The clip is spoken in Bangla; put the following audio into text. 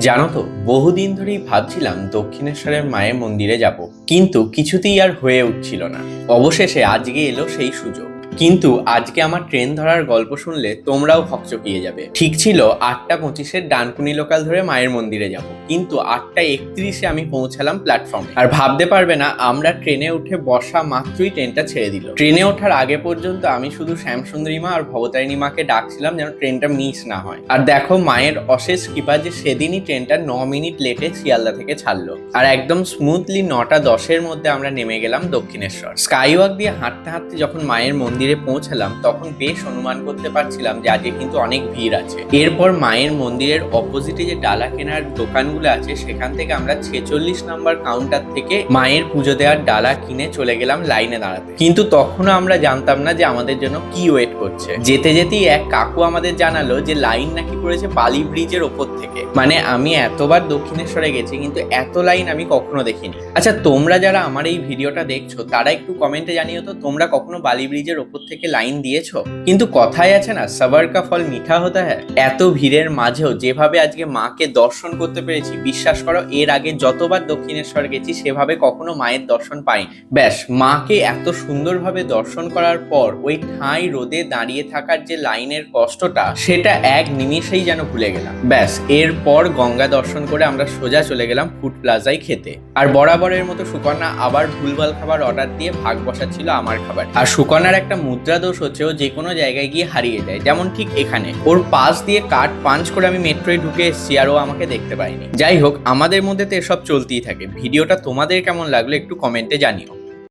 জানো তো, বহুদিন ধরেই ভাবছিলাম দক্ষিণেশ্বরের মায়ের মন্দিরে যাব, কিন্তু কিছুতেই আর হয়ে উঠছিল না। অবশেষে আজকে এলো সেই সুযোগ। কিন্তু আজকে আমার ট্রেন ধরার গল্প শুনলে তোমরাও হকচকিয়ে যাবে। ঠিক ছিল 8:25-এর ডানকুনি লোকাল ধরে মায়ের মন্দিরে যাব, কিন্তু 8:31-এ আমি পৌঁছালাম প্ল্যাটফর্মে। আর ভাবতে পারবে না, আমরা ট্রেনে উঠে বসা মাত্রই ট্রেনটা ছেড়ে দিল। ট্রেনে ওঠার আগে পর্যন্ত আমি শুধু শ্যামসুন্দরী মা আর ভবতারিণী মাকে ডাকছিলাম যেন ট্রেনটা মিস না হয়। আর দেখো, মায়ের অশেষ কৃপা যে সেদিনই ট্রেনটা 9 মিনিট লেটে শিয়ালদা থেকে ছাড়লো। আর একদম স্মুথলি 9:10-এর মধ্যে আমরা নেমে গেলাম দক্ষিণেশ্বর। স্কাইওয়াক দিয়ে হাঁটতে হাঁটতে যখন মায়ের মন্দিরে পৌঁছালাম, তখন বেশ অনুমান করতে পারছিলাম যে আজকে কিন্তু অনেক ভিড় আছে। এরপর মায়ের মন্দিরের অপোজিটে যে ডালা কেনার দোকানগুলো আছে, সেখান থেকে আমরা 46 নম্বর কাউন্টার থেকে মায়ের পুজো দেওয়ার ডালা কিনে চলে গেলাম লাইনে দাঁড়াতে। কিন্তু তখনও আমরা জানতাম না যে আমাদের জন্য কি ওয়েট করছে। যেতে যেতেই এক কাকু আমাদের জানালো যে লাইন নাকি পড়েছে বালি ব্রিজের ওপর থেকে। মানে আমি এতবার দক্ষিণেশ্বরে গেছি, কিন্তু এত লাইন আমি কখনো দেখিনি। আচ্ছা, তোমরা যারা আমার এই ভিডিওটা দেখছো তারা একটু কমেন্টে জানিও তো, তোমরা কখনো বালি ব্রিজের ওপর থেকে লাইন দিয়েছো? কিন্তু কথাই আছে না, সবার কা ফল মিঠা হতা হ্যায়। এত ভিড়ের মাঝেও যেভাবে আজকে মাকে দর্শন করতে পেরেছি, বিশ্বাস করো এর আগে যতবার দক্ষিণেশ্বর গেছি সেভাবে কখনো মায়ের দর্শন পাইনি। ব্যাস, মাকে এত সুন্দরভাবে দর্শন করার পর ওই ঠাঁই রোদে দাঁড়িয়ে থাকার যে লাইনের কষ্টটা, সেটা এক নিমিষেই যেন ভুলে গেলাম। ব্যাস, এরপর গঙ্গা দর্শন করে আমরা সোজা চলে গেলাম ফুড প্লাজায় খেতে। আর বরাবরের মতো সুকন্যা আবার ভুলভাল খাবার অর্ডার দিয়ে ভাগ বসাচ্ছিল আমার খাবার। আর সুকন্যার একটা মুদ্রা দোষ হচ্ছে, ও যে কোনো জায়গায় গিয়ে হারিয়ে যায়, যেমন ঠিক এখানে। ওর পাশ দিয়ে কার্ড পাঞ্চ করে আমি মেট্রোয় ঢুকে এসেছি, আর ও আমাকে দেখতে পাইনি। যাই হোক, আমাদের মধ্যে তো এসব চলতেই থাকে। ভিডিওটা তোমাদের কেমন লাগলো একটু কমেন্টে জানিও।